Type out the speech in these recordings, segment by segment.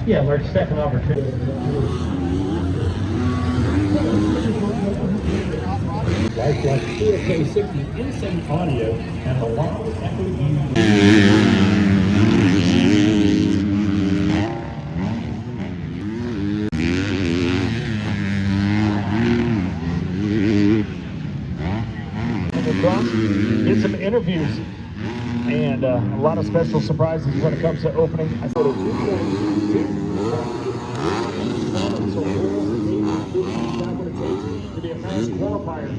Yeah, our second opportunity. Lifelike 4K 60 insane audio and a lot of did some interviews and a lot of special surprises when it comes to opening. I thought to be a fast qualifier.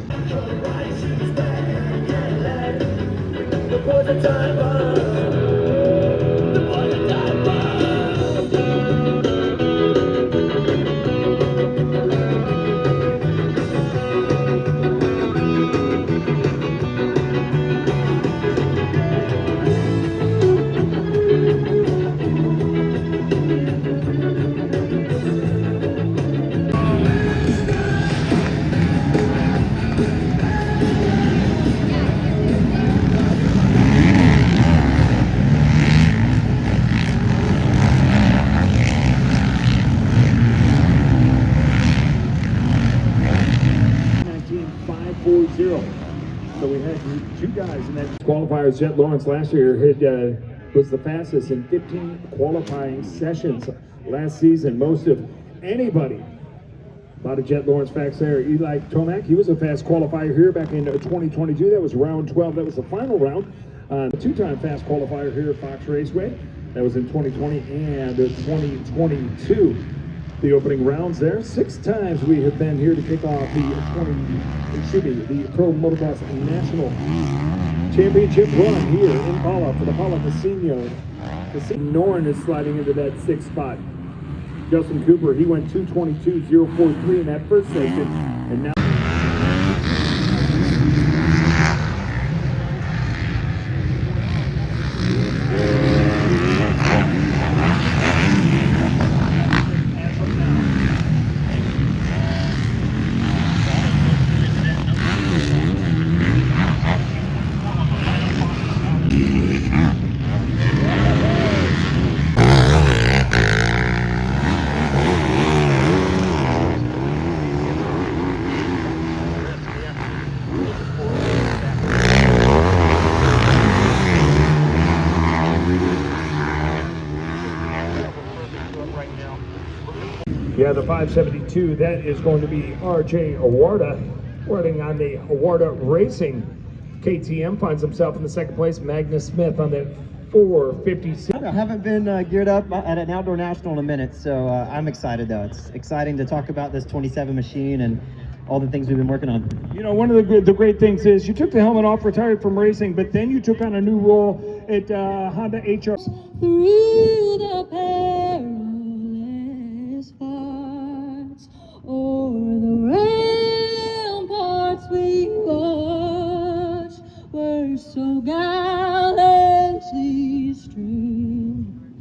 So we had two guys in that qualifiers. Jet Lawrence last year was the fastest in 15 qualifying sessions last season. Most of anybody. A lot of Jet Lawrence facts there. Eli Tomac, he was a fast qualifier here back in 2022. That was round 12. That was the final round. Two-time fast qualifier here at Fox Raceway. That was in 2020 and 2022. The opening rounds there. 6 times we have been here to kick off the Pro Motocross National Championship run here in Pala for the Pala Casino. Norn is sliding into that 6th spot. Justin Cooper, he went 2:22.043 in that first section, and now yeah, the 572, that is going to be RJ Awarda, running on the Awarda Racing. KTM finds himself in the 2nd place. Magnus Smith on that 456. I haven't been geared up at an outdoor national in a minute, so I'm excited though. It's exciting to talk about this 27 machine and all the things we've been working on. You know, one of the great things is you took the helmet off, retired from racing, but then you took on a new role at Honda HR. Through the perilous parts, o'er the ramparts we watched, were so gallantly streamed,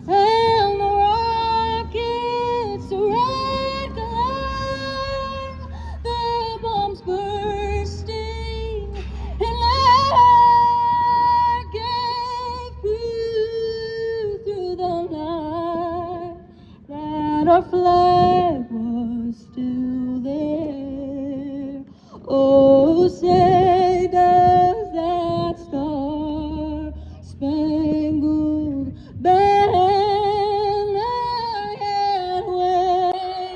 and the rockets red glare, their bombs bursting, and light gave proof through the night that our flag was still there. Oh, say does that star-spangled banner yet wave?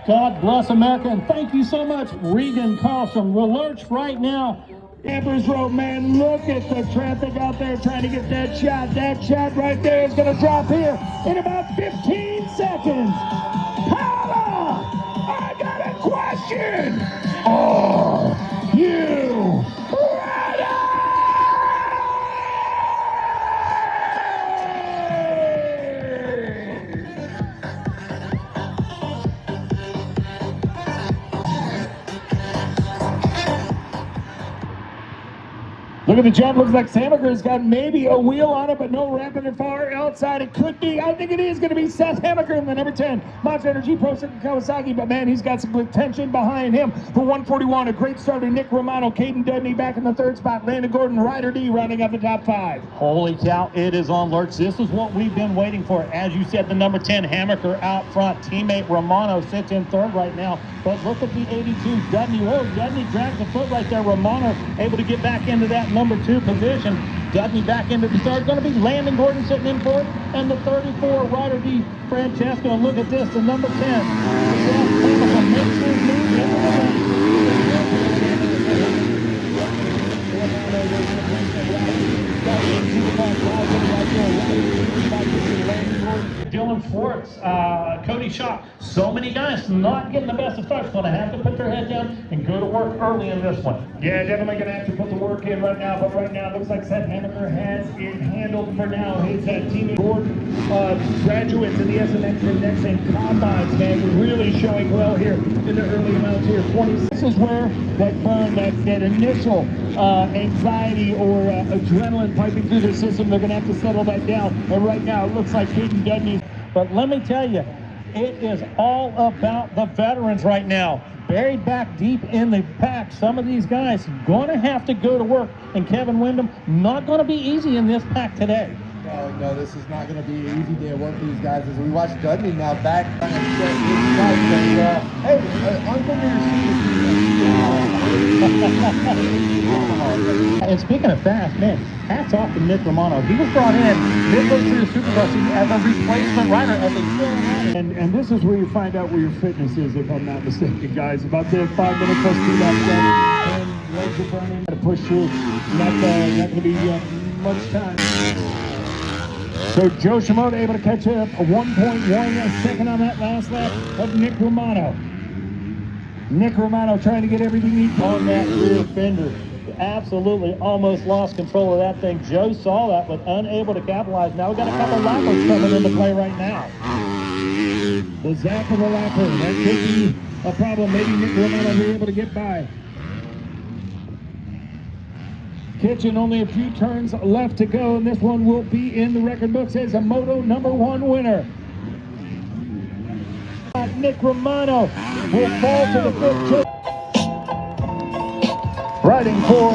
God bless America, and thank you so much, Regan Carlson. We'll lurch right now. Campers Road, man, look at the traffic out there trying to get that shot. That shot right there is going to drop here in about 15 seconds. Paula, I got a question. Are you ready? Look at the jump. Looks like Hamaker's got maybe a wheel on it, but no wrapping it far outside. It could be. I think it is going to be Seth Hamaker in the number 10. Monster Energy Pro Circuit Kawasaki, but man, he's got some good tension behind him. For 141, a great starter, Nick Romano, Caden Dudney back in the third spot. Landon Gordon, Ryder D rounding up the top 5. Holy cow, it is on Lurch. This is what we've been waiting for. As you said, the number 10, Hamaker out front. Teammate Romano sits in third right now. But look at the 82, Dudney. Whoa, Dudney drags the foot right there. Romano able to get back into that number 2 position. Dudney back into the third. Going to be Landon Gordon sitting in fourth. And the 34, Ryder D. Francesco. And look at this, the number 10. Hamaker makes his move into the race. Dylan Schwartz, Cody Shaw, so many guys not getting the best of starts, going to have to put their head down and go to work early in this one. Yeah, definitely going to have to put the work in right now, but right now it looks like Seth Hamaker has it handled for now. His team graduates in the SNX and next and combines, man, really showing well here in the early rounds here. 26 is where that burn, that initial anxiety or adrenaline piping through the system, they're going to have to settle that down. And right now it looks like Caden Dudney. But let me tell you, it is all about the veterans right now. Buried back deep in the pack, some of these guys going to have to go to work. And Kevin Windham, not going to be easy in this pack today. No, this is not going to be an easy day of work for these guys. As we watch Dudley now back. Hey, unfamiliar And speaking of fast, man, hats off to Nick Romano. He was brought in midway through the Supercross season as a replacement rider as a and this is where you find out where your fitness is, if I'm not mistaken, guys. About the 5 minute plus 2 laps, and legs are burning. Got to push through. Not going to be much time. So Joe Shimoda able to catch up a 1.1 second on that last lap of Nick Romano. Nick Romano trying to get everything he on that rear fender. Absolutely almost lost control of that thing. Joe saw that but unable to capitalize. Now we got a couple lappers coming into play right now. The zap of the lapper, that could be a problem. Maybe Nick Romano will be able to get by. Kitchen, only a few turns left to go, and this one will be in the record books as a Moto #1 winner. Nick Romano will fall to the fifth. Riding for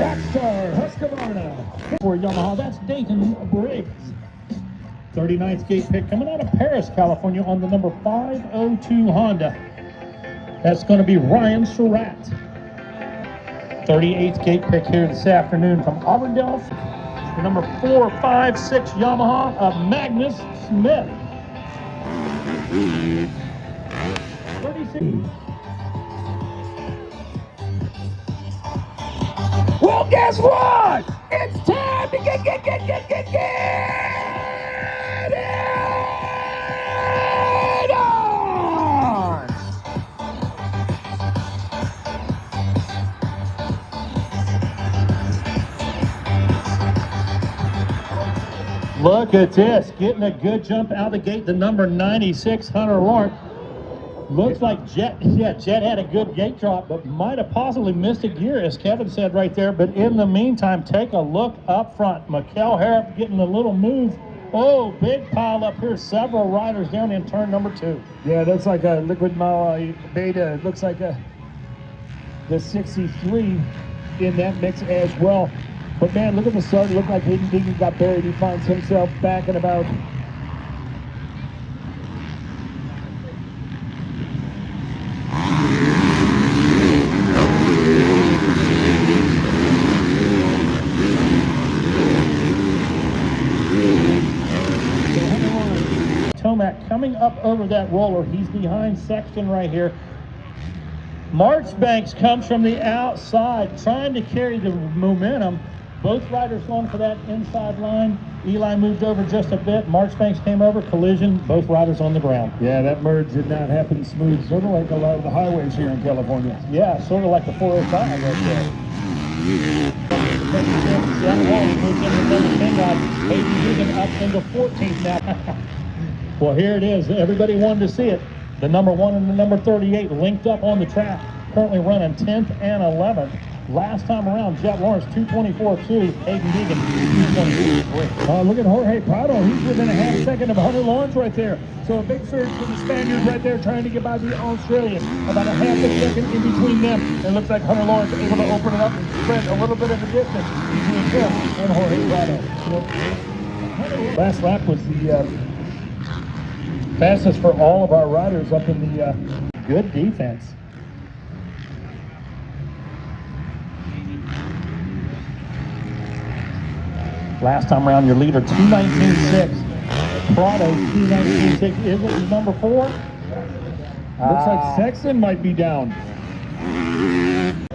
Rockstar Husqvarna. For Yamaha, that's Dayton Briggs. 39th gate pick coming out of Paris, California on the number 502 Honda. That's going to be Ryan Surratt. 38th gate pick here this afternoon from Auburndale. The number 456 Yamaha of Magnus Smith. 36. Well, guess what? It's time to get it on! Look at this, getting a good jump out of the gate, the number 96, Hunter Lawrence. Looks like Jet had a good gate drop, but might have possibly missed a gear, as Kevin said right there. But in the meantime, take a look up front. Mikkel Harrop getting a little move. Oh, big pile up here. Several riders down in turn number 2. Yeah, that's like a Liquid Beta. It looks like the 63 in that mix as well. But man, look at the start. It looked like Hayden Deegan got buried. He finds himself back at about Tomac coming up over that roller. He's behind Sexton right here. Marchbanks comes from the outside, trying to carry the momentum. Both riders going for that inside line. Eli moved over just a bit. Marchbanks came over, collision, both riders on the ground. Yeah, that merge did not happen smooth, sort of like a lot of the highways here in California. Yeah, sort of like the 405 right there. That wall moves into the number 10 guy. Hayden Deegan up into 14th now. Well, here it is. Everybody wanted to see it. The number 1 and the number 38 linked up on the track, currently running 10th and 11th. Last time around, Jet Lawrence 224.2, Hayden Deegan 224.3. Look at Jorge Prado. He's within a half second of Hunter Lawrence right there. So a big surge for the Spaniard right there, trying to get by the Australian. About a half a second in between them. It looks like Hunter Lawrence able to open it up and spread a little bit of the distance between him and Jorge Prado. Last lap was the fastest for all of our riders up in the good defense. Last time around, your leader 219.6. Prado 219.6. Is it number 4? Looks like Sexton might be down.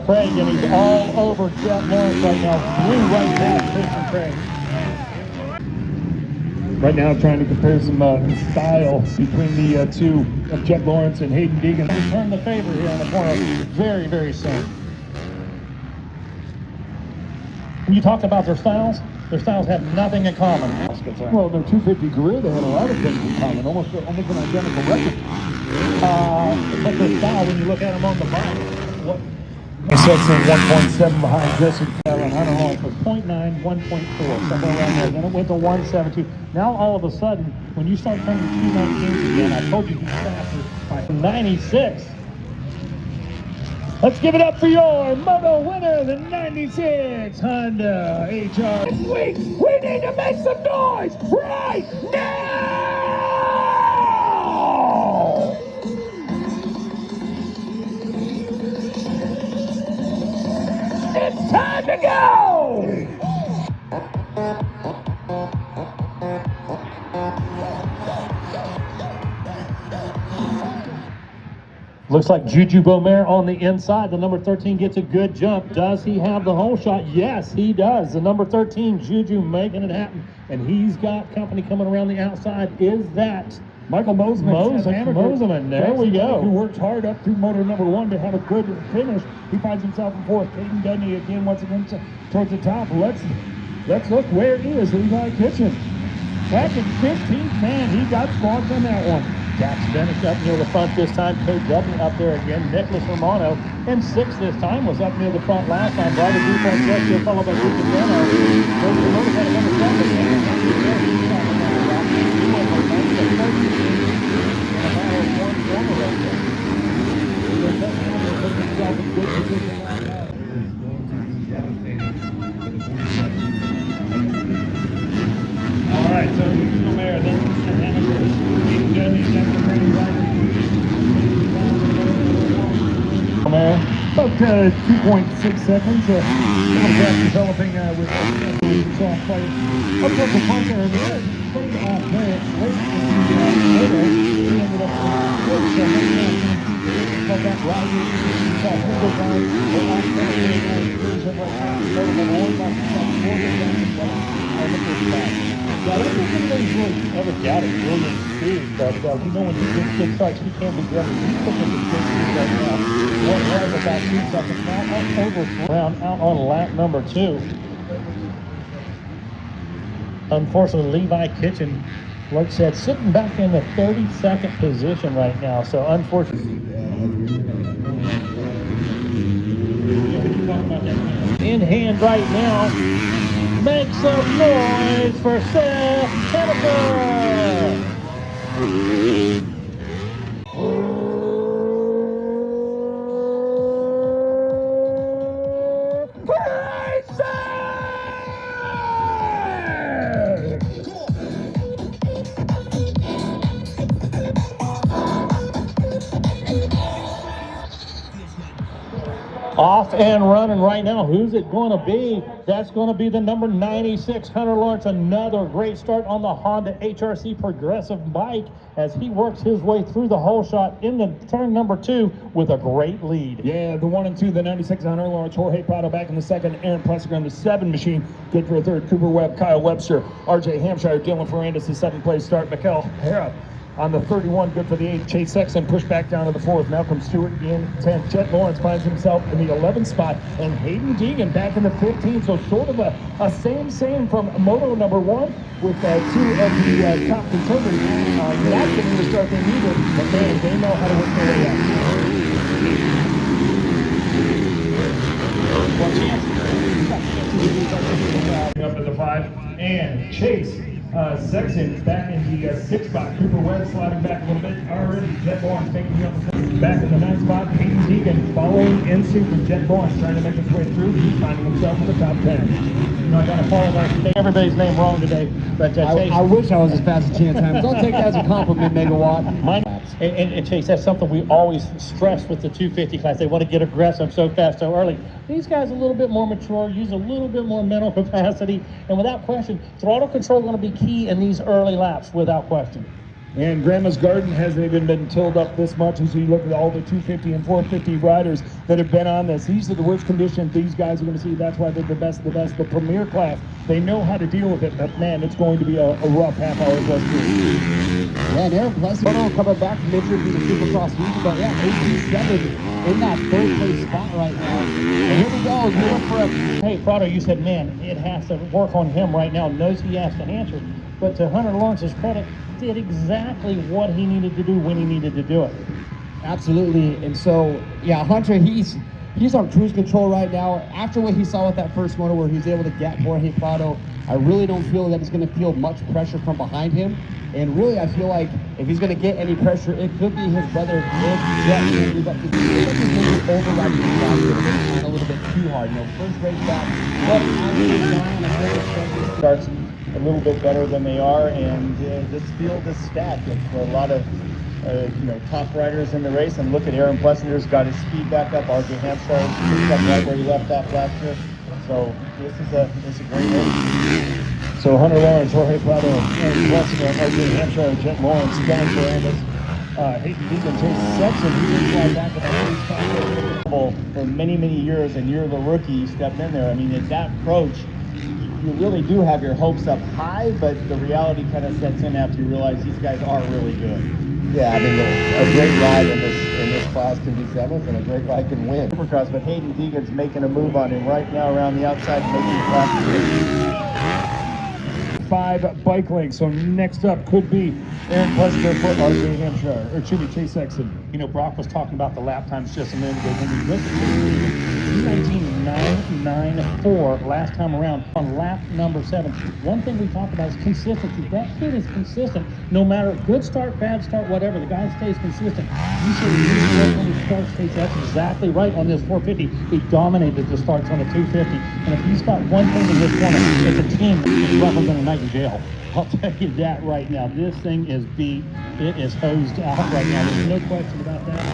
Craig, and he's all over Jet Lawrence right now. Blue right past Christian Craig. Right now, trying to compare some style between the two of Jet Lawrence and Hayden Deegan. Return the favor here on the corner very, very soon. When you talk about their styles have nothing in common. Well, their 250 career, they had a lot of things in common, almost an identical record. But their style, when you look at them on the bike, Sexton 1.7 behind Jesse Carroll and Hunter Lawrence was 0.9, 1.4, somewhere around there. Then it went to 1.72. Now all of a sudden, when you start turning 219s again, I told you he's faster by 96. Let's give it up for your Moto winner, the 96 Honda HR. This week, we need to make some noise right now! It's time to go! Looks like Juju Beaumer on the inside. The number 13 gets a good jump. Does he have the hole shot? Yes, he does. The number 13, Juju, making it happen. And he's got company coming around the outside. Is that Michael Moseman? Moseman, there we go. Who worked hard up through motor number 1 to have a good finish. He finds himself in 4th. Caden Dudney again, once again, towards the top. Let's look where it is. Levi Kitchen. Back in 15th, man, he got squawked on that one. Dax Bennett up near the front this time. Cade Dudley up there again. Nicholas Romano in 6th this time. Was up near the front last time. Driver defense just followed by Christian Dano. All right, so Juju Mayer, then about 2.6 seconds. A little gap developing with soft players. Up close to Parker, and played off there late in the motor. He ended up with that riser. Saw him go by the last I don't think anybody's really ever doubted Williams' speed, but you know when he gets good starts, he can be good. He's putting up a good speed right now. One was about 2 seconds now, up over round out on lap number 2. Unfortunately, Levi Kitchen, like I said, sitting back in the 32nd position right now. So unfortunately, in hand right now. Make some noise for Seth Hennifer! Off and running right now. Who's it going to be? That's going to be the number 96, Hunter Lawrence. Another great start on the Honda HRC Progressive bike as he works his way through the hole shot in the turn number 2 with a great lead. Yeah, the 1 and 2, the 96 Hunter Lawrence, Jorge Prado back in the 2nd, Aaron Plessinger on the 7 machine. Good for a 3rd, Cooper Webb, Kyle Webster, RJ Hampshire, Dylan Ferrandis, the 7th place start, Mikkel Hera on the 31, good for the 8th. Chase Sexton pushed back down to the 4th. Malcolm Stewart in 10th. Jet Lawrence finds himself in the 11th spot. And Hayden Deegan back in the 15th. So short of a same from Moto number 1 with 2 of the top contenders. Not getting the start they needed, but man, they know how to work their way up. Chase Sexton back in the 6th spot. Cooper Webb sliding back a little bit. Already Jet Lawrence making up back in the 9th spot. Hayden Deegan following in suit with Jet Lawrence trying to make his way through. He's finding himself in the top 10. You know, I got to apologize. Everybody's name wrong today, but Chase. I wish I was as fast as Chance Times. I'll take that as a compliment, Megawatt. Mine, and Chase, that's something we always stress with the 250 class. They want to get aggressive so fast, so early. These guys a little bit more mature, use a little bit more mental capacity, and without question, throttle control is going to be key in these early laps, without question. And Grandma's Garden hasn't even been tilled up this much as you look at all the 250 and 450 riders that have been on this. These are the worst conditions these guys are going to see. That's why they're the best, the premier class. They know how to deal with it, but man, it's going to be a rough half hour plus three. Yeah, and Aaron Plessis coming back from injury from the Supercross season, but yeah, 18-7 in that 3rd place spot right now. And here we go, we look for a... Hey, Prado, you said, man, it has to work on him right now, knows he has to answer. But to Hunter Lawrence's credit, did exactly what he needed to do when he needed to do it. Absolutely, and so, yeah, Hunter, he's on cruise control right now. After what he saw with that first moto where he was able to get Jorge Prado, I really don't feel that he's going to feel much pressure from behind him. And really, I feel like if he's going to get any pressure, it could be his brother, Jet, move up to overriding the guy a little bit too hard. You know, first race back, but Starts a little bit better than they are, and this field is stacked. It's a lot of top riders in the race, and look at Aaron Plessinger's got his speed back up. RJ Hampshire's picked up right where he left off last year. So this is a great race. So Hunter Lawrence, Jorge Prado, Aaron Plessinger, RJ Hampshire, Jet Lawrence, John Ferrandis, Hayden Deegan, Chase Sexton, he didn't fly back with that for many, many years, and you're the rookie, you stepped in there. I mean, at that approach, you really do have your hopes up high, but the reality kind of sets in after you realize these guys are really good. yeah, I mean, a great ride in this class can be 7th, and a great ride can win. Supercross, but Hayden Deegan's making a move on him right now around the outside, making the class. 5 bike legs. So next up could be Aaron Plessinger for RJ Hampshire, or excuse me, Chase Sexton. You know, Brock was talking about the lap times just a minute ago. When you listen to 19.994 last time around on lap number 7. One thing we talked about is consistency. That kid is consistent. No matter good start, bad start, whatever, the guy stays consistent. You should use when he starts, Chase. That's exactly right on this 450. He dominated the starts on the 250. And if he's got one thing in this corner, it's a team that's rougher than a night in jail. I'll tell you that right now. This thing is beat. It is hosed out right now. There's no question about that.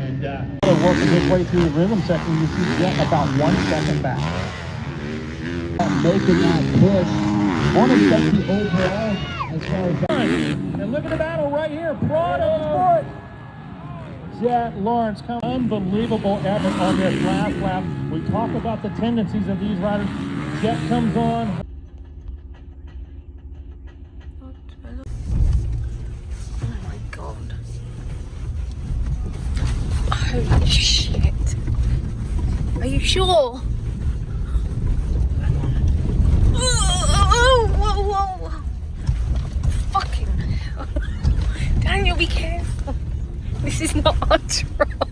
And working his way through the rhythm section, you see Jet about 1 second back. Making that push. Want to set the overall as far as that. And look at the battle right here. Prado foot. Jet Lawrence comes. Unbelievable effort on this last lap. We talk about the tendencies of these riders. Jet comes on. Holy shit. Are you sure? Whoa. Fucking hell. Daniel, be careful. This is not our truck.